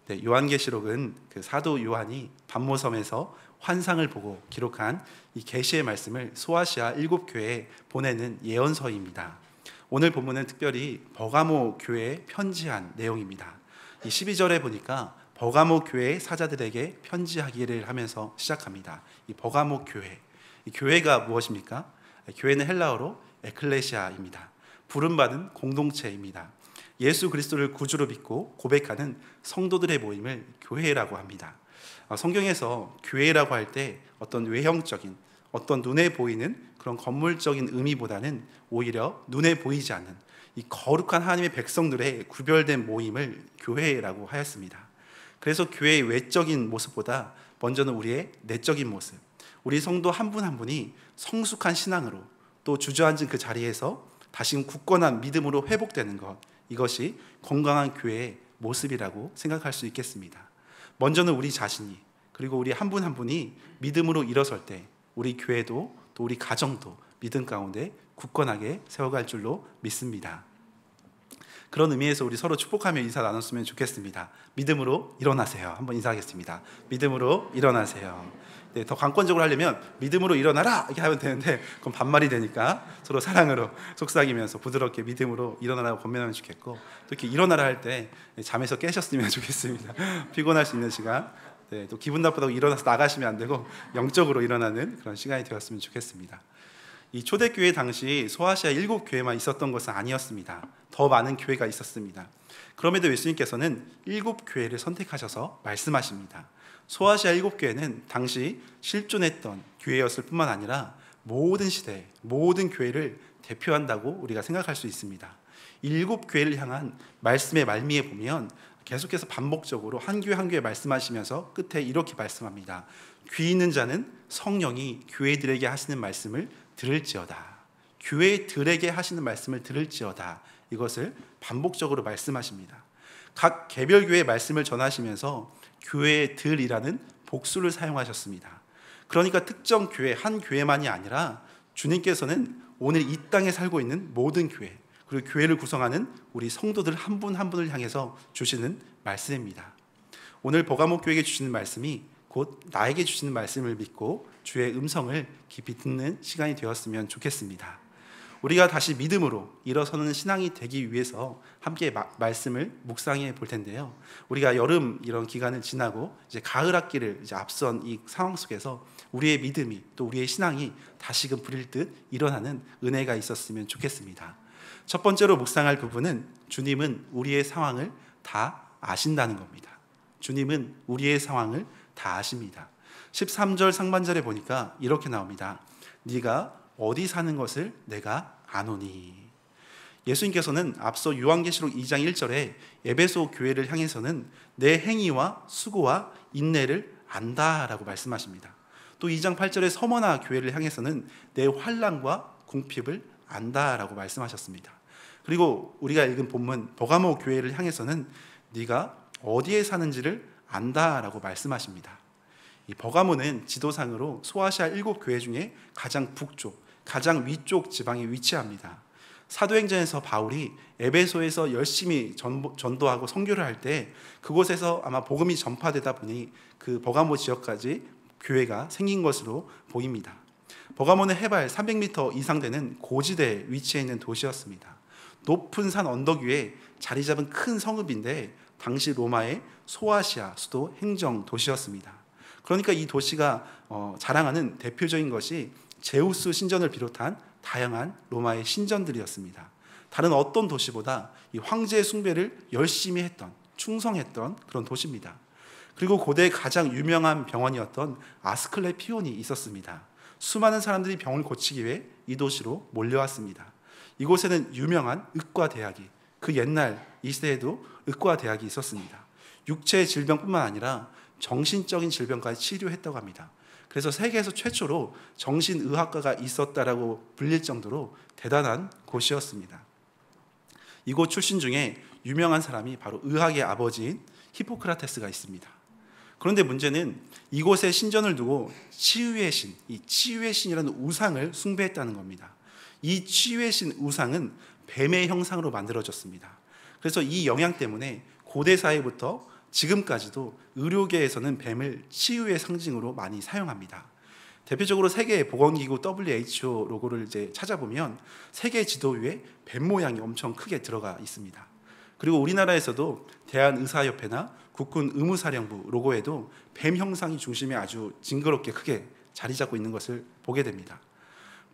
네, 요한계시록은 그 사도 요한이 반모섬에서 환상을 보고 기록한 이 계시의 말씀을 소아시아 7교회에 보내는 예언서입니다. 오늘 본문은 특별히 버가모 교회에 편지한 내용입니다. 이 12절에 보니까 버가모 교회의 사자들에게 편지하기를 하면서 시작합니다. 이 버가모 교회, 이 교회가 무엇입니까? 교회는 헬라어로 에클레시아입니다. 부름받은 공동체입니다. 예수 그리스도를 구주로 믿고 고백하는 성도들의 모임을 교회라고 합니다. 성경에서 교회라고 할 때 어떤 외형적인, 어떤 눈에 보이는 그런 건물적인 의미보다는 오히려 눈에 보이지 않는 이 거룩한 하나님의 백성들의 구별된 모임을 교회라고 하였습니다. 그래서 교회의 외적인 모습보다 먼저는 우리의 내적인 모습, 우리 성도 한 분 한 분이 성숙한 신앙으로 또 주저앉은 그 자리에서 다시금 굳건한 믿음으로 회복되는 것, 이것이 건강한 교회의 모습이라고 생각할 수 있겠습니다. 먼저는 우리 자신이, 그리고 우리 한 분 한 분이 믿음으로 일어설 때 우리 교회도 또 우리 가정도 믿음 가운데 굳건하게 세워갈 줄로 믿습니다. 그런 의미에서 우리 서로 축복하며 인사 나눴으면 좋겠습니다. 믿음으로 일어나세요. 한번 인사하겠습니다. 믿음으로 일어나세요. 네, 더 관건적으로 하려면 믿음으로 일어나라 이렇게 하면 되는데 그건 반말이 되니까 서로 사랑으로 속삭이면서 부드럽게 믿음으로 일어나라고 권면하면 좋겠고, 또 이렇게 일어나라 할 때 잠에서 깨셨으면 좋겠습니다. 피곤할 수 있는 시간, 네, 또 기분 나쁘다고 일어나서 나가시면 안 되고 영적으로 일어나는 그런 시간이 되었으면 좋겠습니다. 이 초대교회 당시 소아시아 7교회만 있었던 것은 아니었습니다. 더 많은 교회가 있었습니다. 그럼에도 예수님께서는 7교회를 선택하셔서 말씀하십니다. 소아시아 7교회는 당시 실존했던 교회였을 뿐만 아니라 모든 시대, 모든 교회를 대표한다고 우리가 생각할 수 있습니다. 7교회를 향한 말씀의 말미에 보면 계속해서 반복적으로 한 교회 한 교회 말씀하시면서 끝에 이렇게 말씀합니다. 귀 있는 자는 성령이 교회들에게 하시는 말씀을 들을지어다. 교회들에게 하시는 말씀을 들을지어다. 이것을 반복적으로 말씀하십니다. 각 개별 교회의 말씀을 전하시면서 교회들이라는 복수를 사용하셨습니다. 그러니까 특정 교회, 한 교회만이 아니라 주님께서는 오늘 이 땅에 살고 있는 모든 교회, 그리고 교회를 구성하는 우리 성도들 한 분 한 분을 향해서 주시는 말씀입니다. 오늘 버가모 교회에게 주시는 말씀이 곧 나에게 주시는 말씀을 믿고 주의 음성을 깊이 듣는 시간이 되었으면 좋겠습니다. 우리가 다시 믿음으로 일어서는 신앙이 되기 위해서 함께 말씀을 묵상해 볼 텐데요. 우리가 여름 이런 기간을 지나고 이제 가을 학기를 이제 앞선 이 상황 속에서 우리의 믿음이 또 우리의 신앙이 다시금 부릴 듯 일어나는 은혜가 있었으면 좋겠습니다. 첫 번째로 묵상할 부분은 주님은 우리의 상황을 다 아신다는 겁니다. 주님은 우리의 상황을 다 아십니다. 13절 상반절에 보니까 이렇게 나옵니다. 네가 어디 사는 것을 내가 아노니. 예수님께서는 앞서 요한계시록 2장 1절에 에베소 교회를 향해서는 내 행위와 수고와 인내를 안다라고 말씀하십니다. 또 2장 8절에 서머나 교회를 향해서는 내 환난과 궁핍을 안다라고 말씀하셨습니다. 그리고 우리가 읽은 본문 버가모 교회를 향해서는 네가 어디에 사는지를 안다라고 말씀하십니다. 이 버가모는 지도상으로 소아시아 7교회 중에 가장 북쪽, 가장 위쪽 지방에 위치합니다. 사도행전에서 바울이 에베소에서 열심히 전도하고 선교를 할 때 그곳에서 아마 복음이 전파되다 보니 그 버가모 지역까지 교회가 생긴 것으로 보입니다. 버가모는 해발 300m 이상 되는 고지대에 위치해 있는 도시였습니다. 높은 산 언덕 위에 자리 잡은 큰 성읍인데 당시 로마의 소아시아 수도 행정 도시였습니다. 그러니까 이 도시가 자랑하는 대표적인 것이 제우스 신전을 비롯한 다양한 로마의 신전들이었습니다. 다른 어떤 도시보다 이 황제의 숭배를 열심히 했던, 충성했던 그런 도시입니다. 그리고 고대 가장 유명한 병원이었던 아스클레피온이 있었습니다. 수많은 사람들이 병을 고치기 위해 이 도시로 몰려왔습니다. 이곳에는 유명한 의과대학이, 그 옛날 이 시대에도 의과대학이 있었습니다. 육체의 질병뿐만 아니라 정신적인 질병까지 치료했다고 합니다. 그래서 세계에서 최초로 정신의학과가 있었다라고 불릴 정도로 대단한 곳이었습니다. 이곳 출신 중에 유명한 사람이 바로 의학의 아버지인 히포크라테스가 있습니다. 그런데 문제는 이곳에 신전을 두고 치유의 신, 이 치유의 신이라는 우상을 숭배했다는 겁니다. 이 치유의 신 우상은 뱀의 형상으로 만들어졌습니다. 그래서 이 영향 때문에 고대 사회부터 지금까지도 의료계에서는 뱀을 치유의 상징으로 많이 사용합니다. 대표적으로 세계 보건기구 WHO 로고를 이제 찾아보면 세계 지도 위에 뱀 모양이 엄청 크게 들어가 있습니다. 그리고 우리나라에서도 대한의사협회나 국군 의무사령부 로고에도 뱀 형상이 중심에 아주 징그럽게 크게 자리 잡고 있는 것을 보게 됩니다.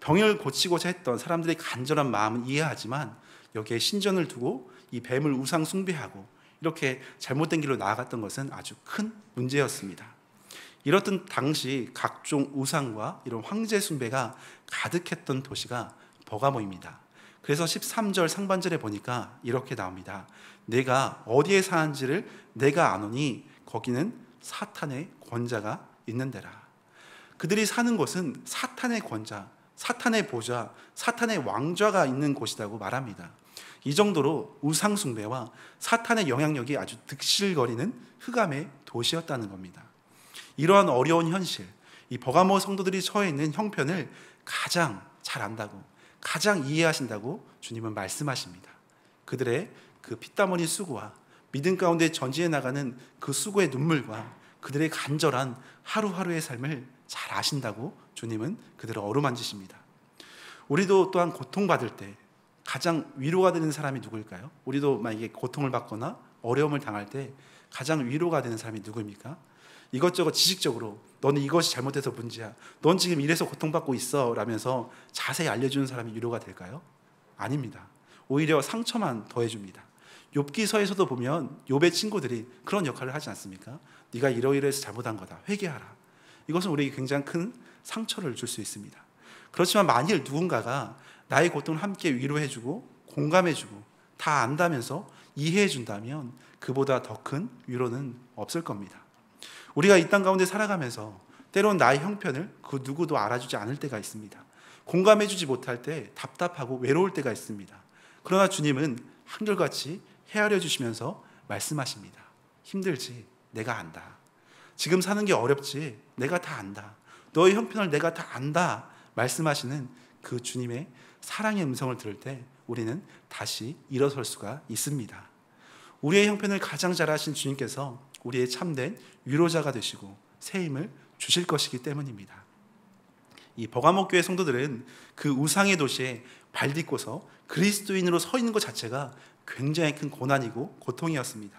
병을 고치고자 했던 사람들의 간절한 마음은 이해하지만 여기에 신전을 두고 이 뱀을 우상 숭배하고 이렇게 잘못된 길로 나아갔던 것은 아주 큰 문제였습니다. 이렇던 당시 각종 우상과 이런 황제 숭배가 가득했던 도시가 버가모입니다. 그래서 13절 상반절에 보니까 이렇게 나옵니다. 내가 어디에 사는지를 내가 아노니 거기는 사탄의 권자가 있는 데라. 그들이 사는 곳은 사탄의 권자, 사탄의 보좌, 사탄의 왕좌가 있는 곳이라고 말합니다. 이 정도로 우상 숭배와 사탄의 영향력이 아주 득실거리는 흑암의 도시였다는 겁니다. 이러한 어려운 현실, 이 버가모 성도들이 처해 있는 형편을 가장 잘 안다고, 가장 이해하신다고 주님은 말씀하십니다. 그들의 그 피땀 흘린 수고와 믿음 가운데 전진해 나가는 그 수고의 눈물과 그들의 간절한 하루하루의 삶을 잘 아신다고 주님은 그들을 어루만지십니다. 우리도 또한 고통받을 때 가장 위로가 되는 사람이 누구일까요? 우리도 만약에 고통을 받거나 어려움을 당할 때 가장 위로가 되는 사람이 누구입니까? 이것저것 지식적으로 너는 이것이 잘못돼서 문제야, 넌 지금 이래서 고통받고 있어 라면서 자세히 알려주는 사람이 위로가 될까요? 아닙니다. 오히려 상처만 더해줍니다. 욥기서에서도 보면 욥의 친구들이 그런 역할을 하지 않습니까? 네가 이러이러해서 잘못한 거다, 회개하라. 이것은 우리에게 굉장히 큰 상처를 줄 수 있습니다. 그렇지만 만일 누군가가 나의 고통을 함께 위로해주고 공감해주고 다 안다면서 이해해준다면 그보다 더 큰 위로는 없을 겁니다. 우리가 이 땅 가운데 살아가면서 때론 나의 형편을 그 누구도 알아주지 않을 때가 있습니다. 공감해주지 못할 때 답답하고 외로울 때가 있습니다. 그러나 주님은 한결같이 헤아려 주시면서 말씀하십니다. 힘들지? 내가 안다. 지금 사는 게 어렵지? 내가 다 안다. 너의 형편을 내가 다 안다. 말씀하시는 그 주님의 사랑의 음성을 들을 때 우리는 다시 일어설 수가 있습니다. 우리의 형편을 가장 잘 아신 주님께서 우리의 참된 위로자가 되시고 새 힘을 주실 것이기 때문입니다. 이 버가모 교회 성도들은 그 우상의 도시에 발 딛고서 그리스도인으로 서 있는 것 자체가 굉장히 큰 고난이고 고통이었습니다.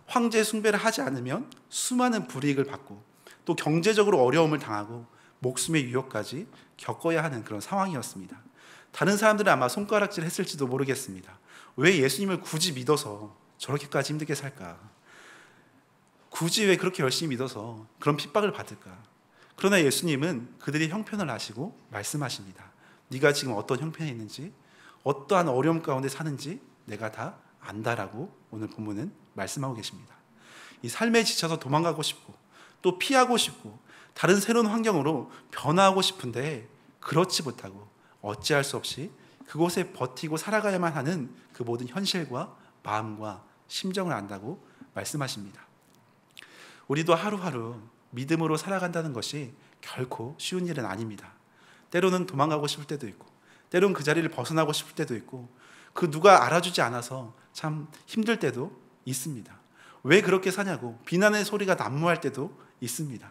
황제 숭배를 하지 않으면 수많은 불이익을 받고 또 경제적으로 어려움을 당하고 목숨의 위협까지 겪어야 하는 그런 상황이었습니다. 다른 사람들은 아마 손가락질 했을지도 모르겠습니다. 왜 예수님을 굳이 믿어서 저렇게까지 힘들게 살까? 굳이 왜 그렇게 열심히 믿어서 그런 핍박을 받을까? 그러나 예수님은 그들의 형편을 아시고 말씀하십니다. 네가 지금 어떤 형편에 있는지, 어떠한 어려움 가운데 사는지 내가 다 안다라고 오늘 본문은 말씀하고 계십니다. 이 삶에 지쳐서 도망가고 싶고 또 피하고 싶고 다른 새로운 환경으로 변화하고 싶은데 그렇지 못하고 어찌할 수 없이 그곳에 버티고 살아가야만 하는 그 모든 현실과 마음과 심정을 안다고 말씀하십니다. 우리도 하루하루 믿음으로 살아간다는 것이 결코 쉬운 일은 아닙니다. 때로는 도망가고 싶을 때도 있고 때로는 그 자리를 벗어나고 싶을 때도 있고 그 누가 알아주지 않아서 참 힘들 때도 있습니다. 왜 그렇게 사냐고 비난의 소리가 난무할 때도 있습니다.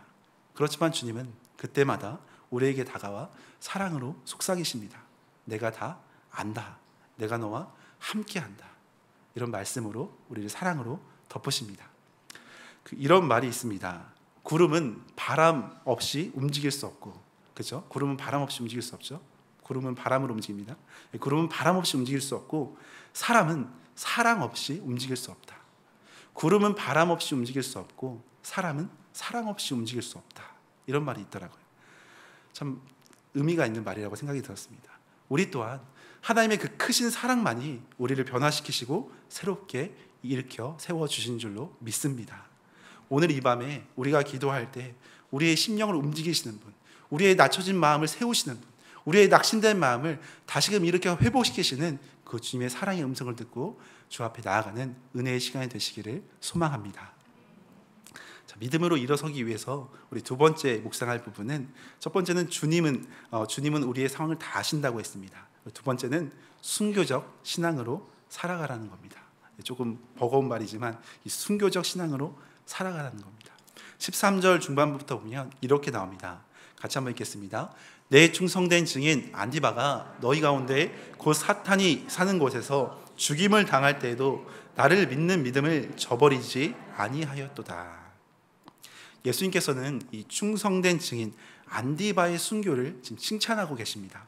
그렇지만 주님은 그때마다 우리에게 다가와 사랑으로 속삭이십니다. 내가 다 안다. 내가 너와 함께한다. 이런 말씀으로 우리를 사랑으로 덮으십니다. 이런 말이 있습니다. 구름은 바람 없이 움직일 수 없고, 그렇죠? 구름은 바람 없이 움직일 수 없죠. 구름은 바람으로 움직입니다. 구름은 바람 없이 움직일 수 없고, 사람은 사랑 없이 움직일 수 없다. 구름은 바람 없이 움직일 수 없고, 사람은 사랑 없이 움직일 수 없다. 이런 말이 있더라고요. 참 의미가 있는 말이라고 생각이 들었습니다. 우리 또한 하나님의 그 크신 사랑만이 우리를 변화시키시고 새롭게 일으켜 세워주신 줄로 믿습니다. 오늘 이 밤에 우리가 기도할 때 우리의 심령을 움직이시는 분, 우리의 낮춰진 마음을 세우시는 분, 우리의 낙심된 마음을 다시금 일으켜 회복시키시는 그 주님의 사랑의 음성을 듣고 주 앞에 나아가는 은혜의 시간이 되시기를 소망합니다. 자, 믿음으로 일어서기 위해서 우리 두 번째 묵상할 부분은, 첫 번째는 주님은 우리의 상황을 다 아신다고 했습니다. 두 번째는 순교적 신앙으로 살아가라는 겁니다. 조금 버거운 말이지만 이 순교적 신앙으로 살아가는 겁니다. 13절 중반부터 보면 이렇게 나옵니다. 같이 한번 읽겠습니다. 내 충성된 증인 안디바가 너희 가운데 곧 사탄이 사는 곳에서 죽임을 당할 때에도 나를 믿는 믿음을 저버리지 아니하였도다. 예수님께서는 이 충성된 증인 안디바의 순교를 지금 칭찬하고 계십니다.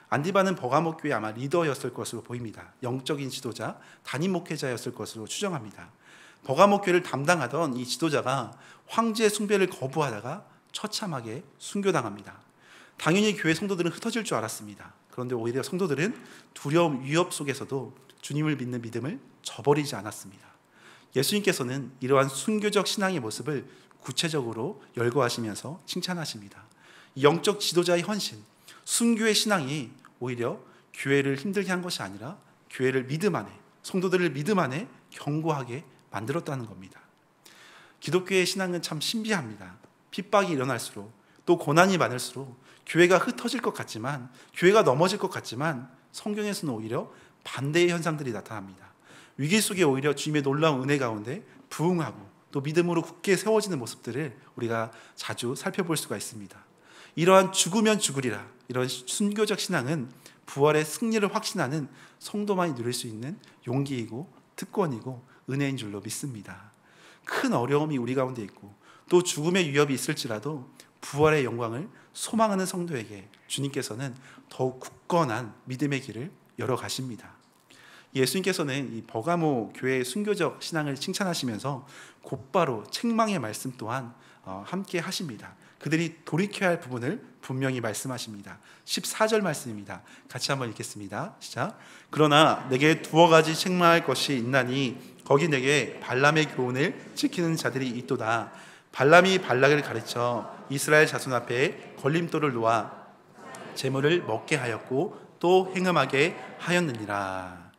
안디바는 버가모 교회 아마 리더였을 것으로 보입니다. 영적인 지도자, 담임 목회자였을 것으로 추정합니다. 버가모 교회를 담당하던 이 지도자가 황제 숭배를 거부하다가 처참하게 순교당합니다. 당연히 교회 성도들은 흩어질 줄 알았습니다. 그런데 오히려 성도들은 두려움, 위협 속에서도 주님을 믿는 믿음을 저버리지 않았습니다. 예수님께서는 이러한 순교적 신앙의 모습을 구체적으로 열거하시면서 칭찬하십니다. 영적 지도자의 헌신, 순교의 신앙이 오히려 교회를 힘들게 한 것이 아니라 교회를 믿음 안에, 성도들을 믿음 안에 견고하게 만들었다는 겁니다. 기독교의 신앙은 참 신비합니다. 핍박이 일어날수록 또 고난이 많을수록 교회가 흩어질 것 같지만, 교회가 넘어질 것 같지만 성경에서는 오히려 반대의 현상들이 나타납니다. 위기 속에 오히려 주님의 놀라운 은혜 가운데 부응하고 또 믿음으로 굳게 세워지는 모습들을 우리가 자주 살펴볼 수가 있습니다. 이러한 죽으면 죽으리라, 이런 순교적 신앙은 부활의 승리를 확신하는 성도만이 누릴 수 있는 용기이고 특권이고 은혜인 줄로 믿습니다. 큰 어려움이 우리 가운데 있고 또 죽음의 위협이 있을지라도 부활의 영광을 소망하는 성도에게 주님께서는 더욱 굳건한 믿음의 길을 열어가십니다. 예수님께서는 이 버가모 교회의 순교적 신앙을 칭찬하시면서 곧바로 책망의 말씀 또한 함께 하십니다. 그들이 돌이켜야 할 부분을 분명히 말씀하십니다. 14절 말씀입니다. 같이 한번 읽겠습니다. 시작. 그러나 내게 두어 가지 책망할 것이 있나니 거기 내게 발람의 교훈을 지키는 자들이 있도다. 발람이 발락을 가르쳐 이스라엘 자손 앞에 걸림돌을 놓아 재물을 먹게 하였고 또 행음하게 하였느니라.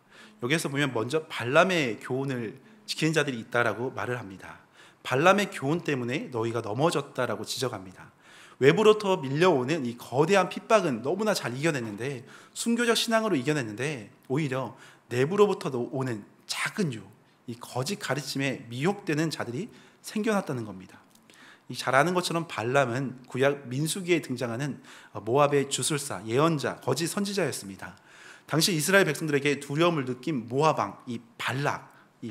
여기에서 보면 먼저 발람의 교훈을 지키는 자들이 있다라고 말을 합니다. 발람의 교훈 때문에 너희가 넘어졌다라고 지적합니다. 외부로부터 밀려오는 이 거대한 핍박은 너무나 잘 이겨냈는데, 순교적 신앙으로 이겨냈는데 오히려 내부로부터 오는 작은 유혹, 이 거짓 가르침에 미혹되는 자들이 생겨났다는 겁니다. 이 잘 아는 것처럼 발람은 구약 민수기에 등장하는 모압의 주술사, 예언자, 거짓 선지자였습니다. 당시 이스라엘 백성들에게 두려움을 느낀 모압 왕, 이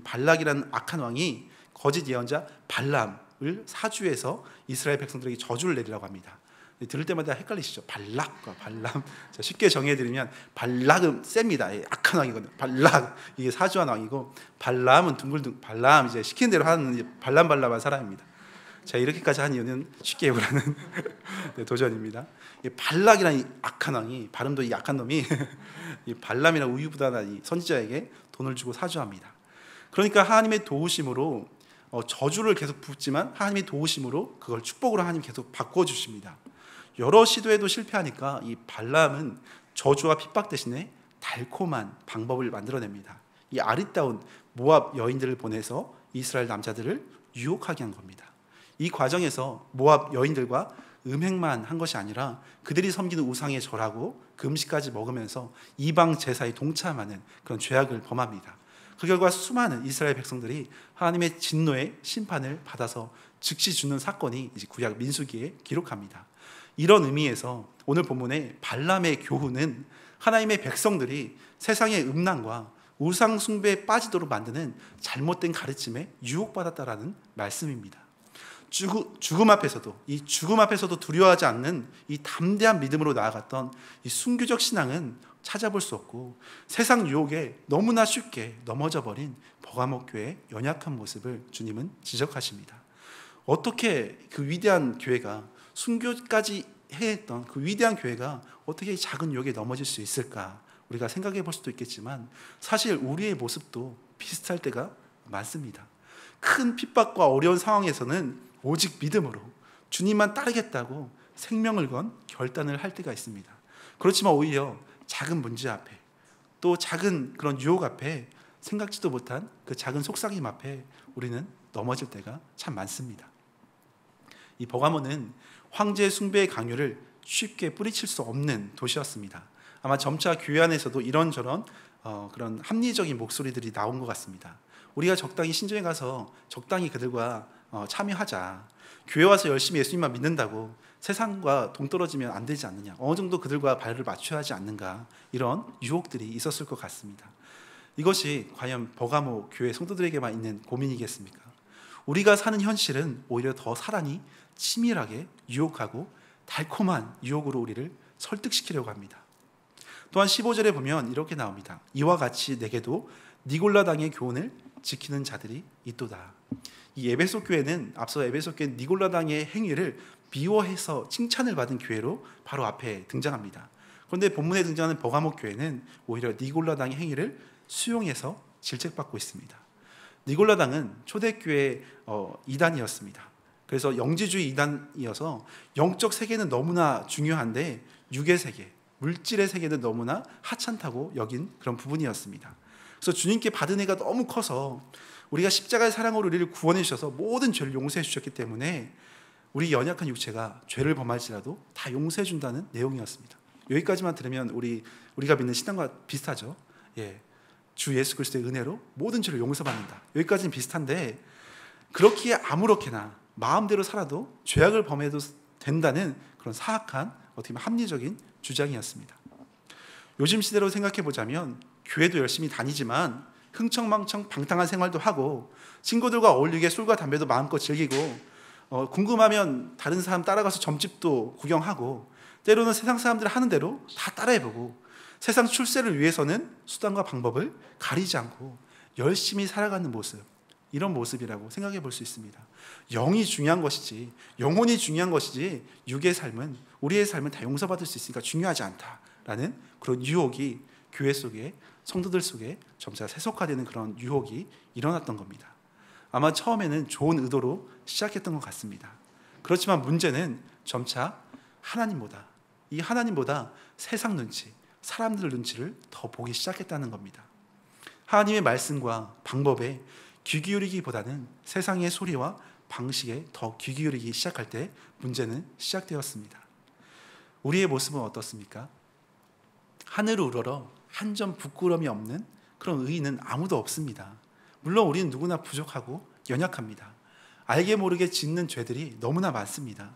발락이라는 악한 왕이 거짓 예언자 발람을 사주해서 이스라엘 백성들에게 저주를 내리라고 합니다. 들을 때마다 헷갈리시죠? 발락과 발람. 쉽게 정해드리면 발락은 셉니다. 악한 왕이거든요. 발락, 이게 사주한 왕이고, 발람은 발람, 이제 시키는 대로 하는 발람한 사람입니다. 자, 이렇게까지 한 이유는 쉽게 해보라는 네, 도전입니다. 이 발락이라는 이 악한 왕이, 발음도 이 악한 놈이 이 발람이라는 우유부단한 이 선지자에게 돈을 주고 사주합니다. 그러니까 하나님의 도우심으로 저주를 계속 붓지만 하나님의 도우심으로 그걸 축복으로 하나님 계속 바꿔주십니다. 여러 시도에도 실패하니까 이 발람은 저주와 핍박 대신에 달콤한 방법을 만들어냅니다. 이 아리따운 모압 여인들을 보내서 이스라엘 남자들을 유혹하게 한 겁니다. 이 과정에서 모압 여인들과 음행만 한 것이 아니라 그들이 섬기는 우상에 절하고 그 음식까지 먹으면서 이방 제사에 동참하는 그런 죄악을 범합니다. 그 결과 수많은 이스라엘 백성들이 하나님의 진노의 심판을 받아서 즉시 죽는 사건이 이제 구약 민수기에 기록합니다. 이런 의미에서 오늘 본문의 발람의 교훈은 하나님의 백성들이 세상의 음란과 우상 숭배에 빠지도록 만드는 잘못된 가르침에 유혹받았다라는 말씀입니다. 죽음 앞에서도 두려워하지 않는 이 담대한 믿음으로 나아갔던 이 순교적 신앙은 찾아볼 수 없고, 세상 유혹에 너무나 쉽게 넘어져 버린 버가모 교회의 연약한 모습을 주님은 지적하십니다. 어떻게 그 위대한 교회가, 순교까지 해했던 그 위대한 교회가 어떻게 이 작은 유혹에 넘어질 수 있을까? 우리가 생각해 볼 수도 있겠지만 사실 우리의 모습도 비슷할 때가 많습니다. 큰 핍박과 어려운 상황에서는 오직 믿음으로 주님만 따르겠다고 생명을 건 결단을 할 때가 있습니다. 그렇지만 오히려 작은 문제 앞에, 또 작은 그런 유혹 앞에, 생각지도 못한 그 작은 속삭임 앞에 우리는 넘어질 때가 참 많습니다. 이 버가모는 황제 숭배의 강요를 쉽게 뿌리칠 수 없는 도시였습니다. 아마 점차 교회 안에서도 이런저런 그런 합리적인 목소리들이 나온 것 같습니다. 우리가 적당히 신전에 가서 적당히 그들과 참여하자. 교회 와서 열심히 예수님만 믿는다고 세상과 동떨어지면 안 되지 않느냐, 어느 정도 그들과 발을 맞춰야 하지 않는가, 이런 유혹들이 있었을 것 같습니다. 이것이 과연 버가모 교회 성도들에게만 있는 고민이겠습니까? 우리가 사는 현실은 오히려 더 사단이 치밀하게 유혹하고 달콤한 유혹으로 우리를 설득시키려고 합니다. 또한 15절에 보면 이렇게 나옵니다. 이와 같이 내게도 니골라당의 교훈을 지키는 자들이 있도다. 이 에베소 교회는, 앞서 에베소 교회는 니골라당의 행위를 미워해서 칭찬을 받은 교회로 바로 앞에 등장합니다. 그런데 본문에 등장하는 버가모 교회는 오히려 니골라당의 행위를 수용해서 질책받고 있습니다. 니골라당은 초대교회 이단이었습니다. 그래서 영지주의 이단이어서 영적 세계는 너무나 중요한데 육의 세계, 물질의 세계는 너무나 하찮다고 여긴 그런 부분이었습니다. 그래서 주님께 받은 애가 너무 커서, 우리가 십자가의 사랑으로 우리를 구원해 주셔서 모든 죄를 용서해 주셨기 때문에 우리 연약한 육체가 죄를 범할지라도 다 용서해 준다는 내용이었습니다. 여기까지만 들으면 우리가 믿는 신앙과 비슷하죠. 주 예수 그리스도의 은혜로 모든 죄를 용서받는다. 여기까지는 비슷한데, 그렇기에 아무렇게나 마음대로 살아도 죄악을 범해도 된다는 그런 사악한, 어떻게 보면 합리적인 주장이었습니다. 요즘 시대로 생각해 보자면 교회도 열심히 다니지만 흥청망청 방탕한 생활도 하고, 친구들과 어울리게 술과 담배도 마음껏 즐기고, 궁금하면 다른 사람 따라가서 점집도 구경하고, 때로는 세상 사람들이 하는 대로 다 따라해보고, 세상 출세를 위해서는 수단과 방법을 가리지 않고 열심히 살아가는 모습, 이런 모습이라고 생각해 볼 수 있습니다. 영이 중요한 것이지, 영혼이 중요한 것이지, 육의 삶은, 우리의 삶은 다 용서받을 수 있으니까 중요하지 않다라는 그런 유혹이 교회 속에, 성도들 속에 점차 세속화되는 그런 유혹이 일어났던 겁니다. 아마 처음에는 좋은 의도로 시작했던 것 같습니다. 그렇지만 문제는 점차 하나님보다 세상 눈치, 사람들 눈치를 더 보기 시작했다는 겁니다. 하나님의 말씀과 방법에 귀 기울이기보다는 세상의 소리와 방식에 더 귀 기울이기 시작할 때 문제는 시작되었습니다. 우리의 모습은 어떻습니까? 하늘을 우러러 한 점 부끄러움이 없는 그런 의인은 아무도 없습니다. 물론 우리는 누구나 부족하고 연약합니다. 알게 모르게 짓는 죄들이 너무나 많습니다.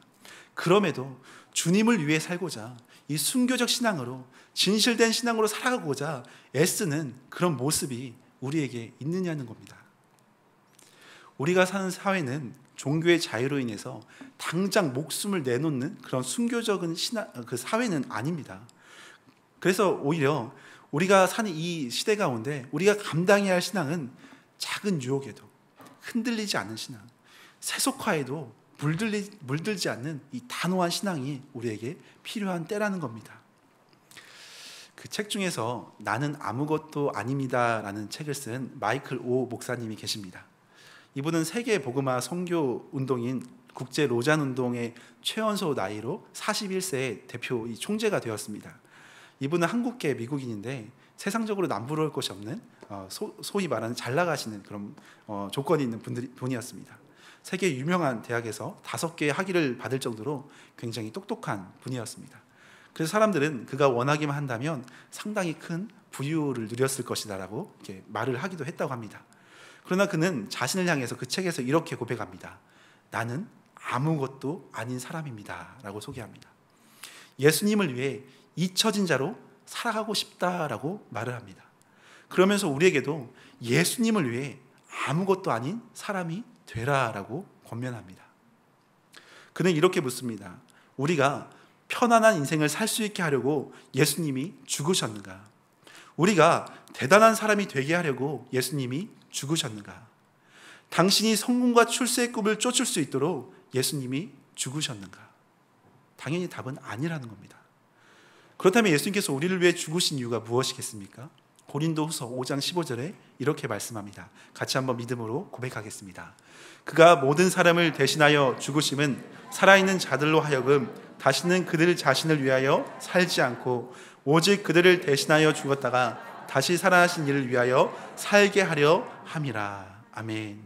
그럼에도 주님을 위해 살고자, 이 순교적 신앙으로, 진실된 신앙으로 살아가고자 애쓰는 그런 모습이 우리에게 있느냐는 겁니다. 우리가 사는 사회는 종교의 자유로 인해서 당장 목숨을 내놓는 그런 순교적인 그 사회는 아닙니다. 그래서 오히려 우리가 사는 이 시대 가운데 우리가 감당해야 할 신앙은 작은 유혹에도 흔들리지 않는 신앙, 세속화에도 물들지 않는 이 단호한 신앙이 우리에게 필요한 때라는 겁니다. 그 책 중에서 나는 아무것도 아닙니다라는 책을 쓴 마이클 오 목사님이 계십니다. 이분은 세계 복음화 선교 운동인 국제 로잔 운동의 최연소 나이로 41세의 대표 총재가 되었습니다. 이분은 한국계 미국인인데 세상적으로 남부러울 것이 없는 소위 말하는 잘 나가시는 그런 조건이 있는 분이었습니다. 세계 유명한 대학에서 5개의 학위를 받을 정도로 굉장히 똑똑한 분이었습니다. 그래서 사람들은 그가 원하기만 한다면 상당히 큰 부유를 누렸을 것이다라고 이렇게 말을 하기도 했다고 합니다. 그러나 그는 자신을 향해서 그 책에서 이렇게 고백합니다. 나는 아무것도 아닌 사람입니다 라고 소개합니다. 예수님을 위해 잊혀진 자로 살아가고 싶다라고 말을 합니다. 그러면서 우리에게도 예수님을 위해 아무것도 아닌 사람이 되라라고 권면합니다. 그는 이렇게 묻습니다. 우리가 편안한 인생을 살 수 있게 하려고 예수님이 죽으셨는가? 우리가 대단한 사람이 되게 하려고 예수님이 죽으셨는가? 당신이 성공과 출세의 꿈을 쫓을 수 있도록 예수님이 죽으셨는가? 당연히 답은 아니라는 겁니다. 그렇다면 예수님께서 우리를 위해 죽으신 이유가 무엇이겠습니까? 고린도후서 5장 15절에 이렇게 말씀합니다. 같이 한번 믿음으로 고백하겠습니다. 그가 모든 사람을 대신하여 죽으심은 살아있는 자들로 하여금 다시는 그들 자신을 위하여 살지 않고 오직 그들을 대신하여 죽었다가 다시 살아나신 이를 위하여 살게 하려 함이라. 아멘.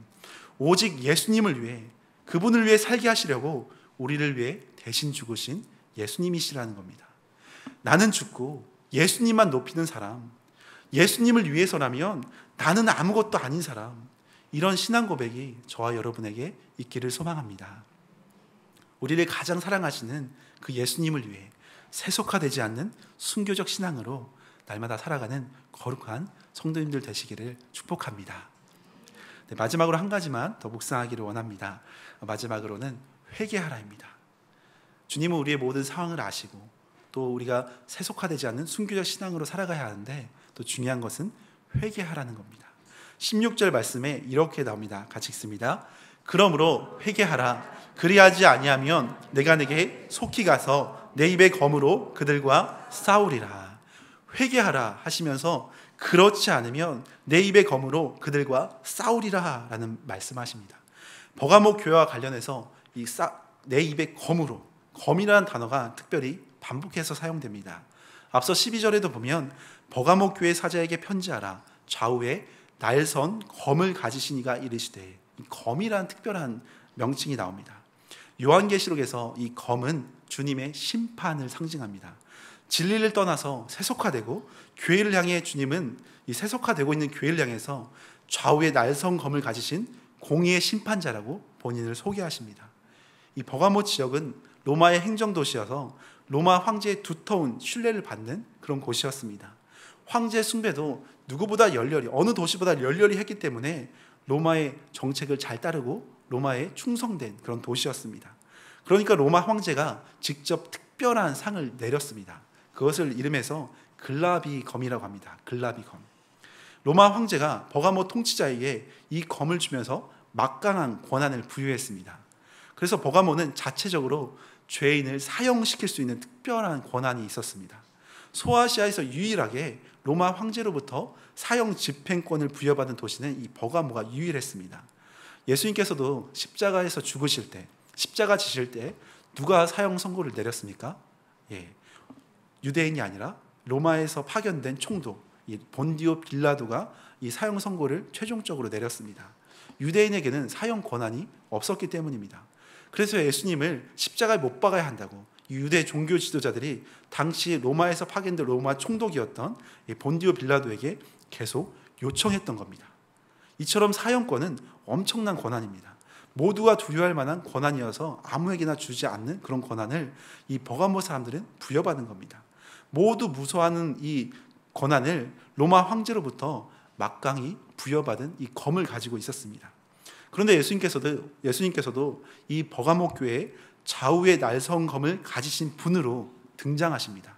오직 예수님을 위해, 그분을 위해 살게 하시려고 우리를 위해 대신 죽으신 예수님이시라는 겁니다. 나는 죽고 예수님만 높이는 사람, 예수님을 위해서라면 나는 아무것도 아닌 사람, 이런 신앙 고백이 저와 여러분에게 있기를 소망합니다. 우리를 가장 사랑하시는 그 예수님을 위해 세속화되지 않는 순교적 신앙으로 날마다 살아가는 거룩한 성도님들 되시기를 축복합니다. 네, 마지막으로 한 가지만 더 묵상하기를 원합니다. 마지막으로는 회개하라입니다. 주님은 우리의 모든 상황을 아시고 또 우리가 세속화되지 않는 순교적 신앙으로 살아가야 하는데 또 중요한 것은 회개하라는 겁니다. 16절 말씀에 이렇게 나옵니다. 같이 읽습니다. 그러므로 회개하라. 그리하지 아니하면 내가 내게 속히 가서 내 입의 검으로 그들과 싸우리라. 회개하라 하시면서 그렇지 않으면 내 입의 검으로 그들과 싸우리라 라는 말씀하십니다. 버가모 교회와 관련해서 내 입의 검으로, 검이라는 단어가 특별히 반복해서 사용됩니다. 앞서 12절에도 보면 버가모 교회 사자에게 편지하라. 좌우에 날선 검을 가지신 이가 이르시되, 이 검이라는 특별한 명칭이 나옵니다. 요한계시록에서 이 검은 주님의 심판을 상징합니다. 진리를 떠나서 세속화되고 교회를 향해 주님은 이 세속화되고 있는 교회를 향해서 좌우에 날선 검을 가지신 공의의 심판자라고 본인을 소개하십니다. 이 버가모 지역은 로마의 행정도시여서 로마 황제의 두터운 신뢰를 받는 그런 곳이었습니다. 황제 숭배도 누구보다 열렬히, 어느 도시보다 열렬히 했기 때문에 로마의 정책을 잘 따르고 로마에 충성된 그런 도시였습니다. 그러니까 로마 황제가 직접 특별한 상을 내렸습니다. 그것을 이름해서 글라비 검이라고 합니다. 글라비 검. 로마 황제가 버가모 통치자에게 이 검을 주면서 막강한 권한을 부여했습니다. 그래서 버가모는 자체적으로 죄인을 사형시킬 수 있는 특별한 권한이 있었습니다. 소아시아에서 유일하게 로마 황제로부터 사형 집행권을 부여받은 도시는 이 버가모가 유일했습니다. 예수님께서도 십자가에서 죽으실 때, 십자가 지실 때 누가 사형 선고를 내렸습니까? 유대인이 아니라 로마에서 파견된 총독 본디오 빌라도가 이 사형 선고를 최종적으로 내렸습니다. 유대인에게는 사형 권한이 없었기 때문입니다. 그래서 예수님을 십자가에 못 박아야 한다고 유대 종교 지도자들이 당시 로마에서 파견된 로마 총독이었던 본디오 빌라도에게 계속 요청했던 겁니다. 이처럼 사형권은 엄청난 권한입니다. 모두가 두려워할 만한 권한이어서 아무에게나 주지 않는 그런 권한을 이 버가모 사람들은 부여받은 겁니다. 모두 무서워하는 이 권한을 로마 황제로부터 막강히 부여받은 이 검을 가지고 있었습니다. 그런데 예수님께서도 이 버가모 교회에 좌우의 날선 검을 가지신 분으로 등장하십니다.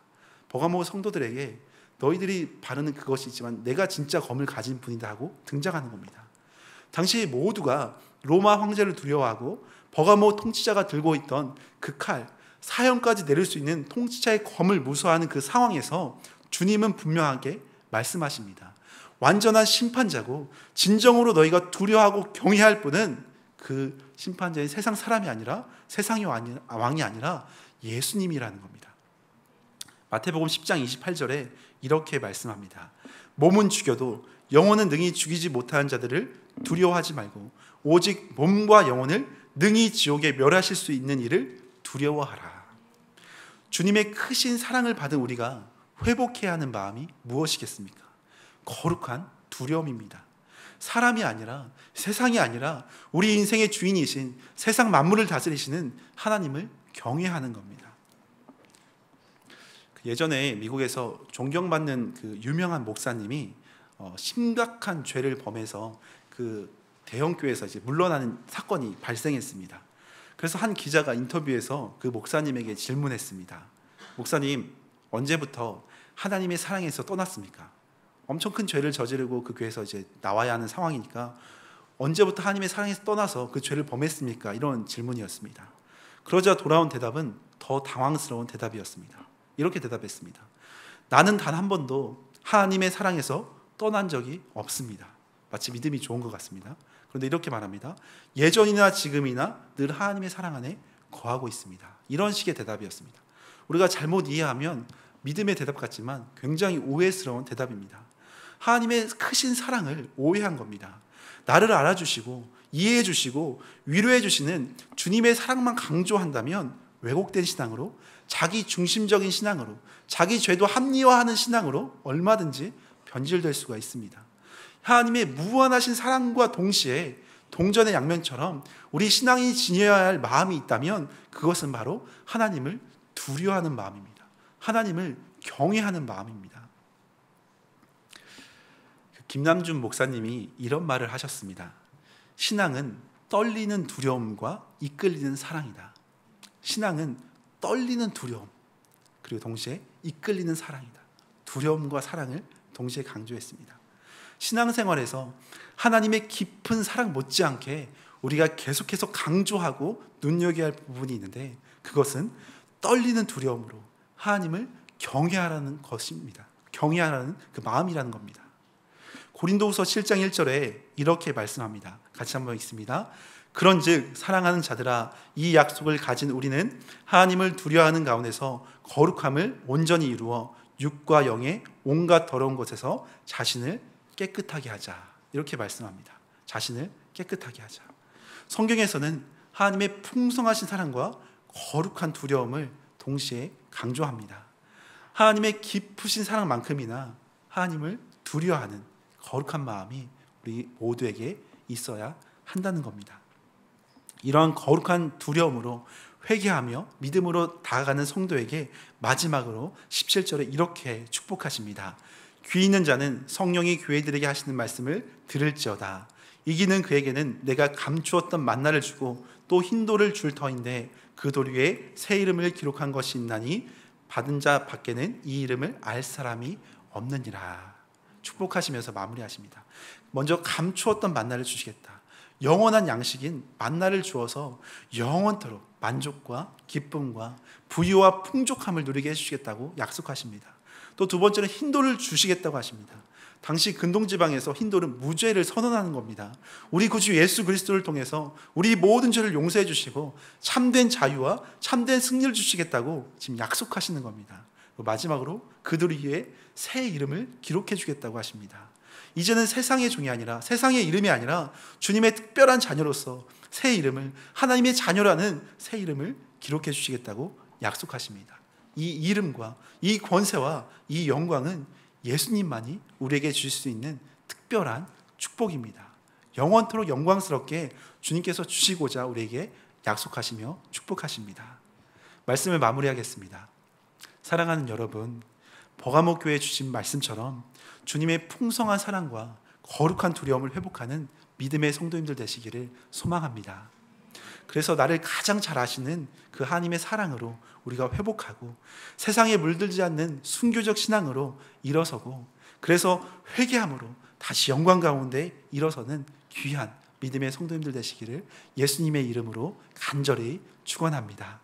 버가모 성도들에게 너희들이 바르는 그것이지만 내가 진짜 검을 가진 분이다 하고 등장하는 겁니다. 당시 모두가 로마 황제를 두려워하고 버가모 통치자가 들고 있던 그 칼, 사형까지 내릴 수 있는 통치자의 검을 무서워하는 그 상황에서 주님은 분명하게 말씀하십니다. 완전한 심판자고 진정으로 너희가 두려워하고 경외할 분은 그 심판자인 세상 사람이 아니라 세상의 왕이 아니라 예수님이라는 겁니다. 마태복음 10장 28절에 이렇게 말씀합니다. 몸은 죽여도 영혼은 능히 죽이지 못하는 자들을 두려워하지 말고 오직 몸과 영혼을 능히 지옥에 멸하실 수 있는 이를 두려워하라. 주님의 크신 사랑을 받은 우리가 회복해야 하는 마음이 무엇이겠습니까? 거룩한 두려움입니다. 사람이 아니라 세상이 아니라 우리 인생의 주인이신 세상 만물을 다스리시는 하나님을 경외하는 겁니다. 예전에 미국에서 존경받는 그 유명한 목사님이 심각한 죄를 범해서 그 대형 교회에서 이제 물러나는 사건이 발생했습니다. 그래서 한 기자가 인터뷰에서 그 목사님에게 질문했습니다. 목사님, 언제부터 하나님의 사랑에서 떠났습니까? 엄청 큰 죄를 저지르고 그 교회에서 이제 나와야 하는 상황이니까 언제부터 하나님의 사랑에서 떠나서 그 죄를 범했습니까? 이런 질문이었습니다. 그러자 돌아온 대답은 더 당황스러운 대답이었습니다. 이렇게 대답했습니다. 나는 단 한 번도 하나님의 사랑에서 떠난 적이 없습니다. 마치 믿음이 좋은 것 같습니다. 그런데 이렇게 말합니다. 예전이나 지금이나 늘 하나님의 사랑 안에 거하고 있습니다. 이런 식의 대답이었습니다. 우리가 잘못 이해하면 믿음의 대답 같지만 굉장히 오해스러운 대답입니다. 하나님의 크신 사랑을 오해한 겁니다. 나를 알아주시고 이해해 주시고 위로해 주시는 주님의 사랑만 강조한다면 왜곡된 신앙으로, 자기 중심적인 신앙으로, 자기 죄도 합리화하는 신앙으로 얼마든지 변질될 수가 있습니다. 하나님의 무한하신 사랑과 동시에 동전의 양면처럼 우리 신앙이 지녀야 할 마음이 있다면 그것은 바로 하나님을 두려워하는 마음입니다. 하나님을 경외하는 마음입니다. 김남준 목사님이 이런 말을 하셨습니다. 신앙은 떨리는 두려움과 이끌리는 사랑이다. 신앙은 떨리는 두려움 그리고 동시에 이끌리는 사랑이다. 두려움과 사랑을 동시에 강조했습니다. 신앙생활에서 하나님의 깊은 사랑 못지않게 우리가 계속해서 강조하고 눈여겨야 할 부분이 있는데 그것은 떨리는 두려움으로 하나님을 경외하라는 것입니다. 경외하라는 그 마음이라는 겁니다. 고린도후서 7장 1절에 이렇게 말씀합니다. 같이 한번 읽습니다. 그런즉 사랑하는 자들아 이 약속을 가진 우리는 하나님을 두려워하는 가운데서 거룩함을 온전히 이루어 육과 영의 온갖 더러운 것에서 자신을 깨끗하게 하자. 이렇게 말씀합니다. 자신을 깨끗하게 하자. 성경에서는 하나님의 풍성하신 사랑과 거룩한 두려움을 동시에 강조합니다. 하나님의 깊으신 사랑만큼이나 하나님을 두려워하는 거룩한 마음이 우리 모두에게 있어야 한다는 겁니다. 이러한 거룩한 두려움으로 회개하며 믿음으로 다가가는 성도에게 마지막으로 17절에 이렇게 축복하십니다. 귀 있는 자는 성령이 교회들에게 하시는 말씀을 들을지어다. 이기는 그에게는 내가 감추었던 만나를 주고 또 흰 돌을 줄 터인데 그 돌 위에 새 이름을 기록한 것이 있나니 받은 자 밖에는 이 이름을 알 사람이 없느니라. 축복하시면서 마무리하십니다. 먼저 감추었던 만나를 주시겠다. 영원한 양식인 만나를 주어서 영원토록 만족과 기쁨과 부유와 풍족함을 누리게 해주시겠다고 약속하십니다. 또 두 번째는 흰돌을 주시겠다고 하십니다. 당시 근동지방에서 흰돌은 무죄를 선언하는 겁니다. 우리 구주 예수 그리스도를 통해서 우리 모든 죄를 용서해 주시고 참된 자유와 참된 승리를 주시겠다고 지금 약속하시는 겁니다. 마지막으로 그들 위에 새 이름을 기록해 주겠다고 하십니다. 이제는 세상의 종이 아니라 세상의 이름이 아니라 주님의 특별한 자녀로서 새 이름을 하나님의 자녀라는 새 이름을 기록해 주시겠다고 약속하십니다. 이 이름과 이 권세와 이 영광은 예수님만이 우리에게 주실 수 있는 특별한 축복입니다. 영원토록 영광스럽게 주님께서 주시고자 우리에게 약속하시며 축복하십니다. 말씀을 마무리하겠습니다. 사랑하는 여러분, 버가모 교회에 주신 말씀처럼 주님의 풍성한 사랑과 거룩한 두려움을 회복하는 믿음의 성도님들 되시기를 소망합니다. 그래서 나를 가장 잘 아시는 그 하나님의 사랑으로 우리가 회복하고 세상에 물들지 않는 순교적 신앙으로 일어서고 그래서 회개함으로 다시 영광 가운데 일어서는 귀한 믿음의 성도님들 되시기를 예수님의 이름으로 간절히 축원합니다.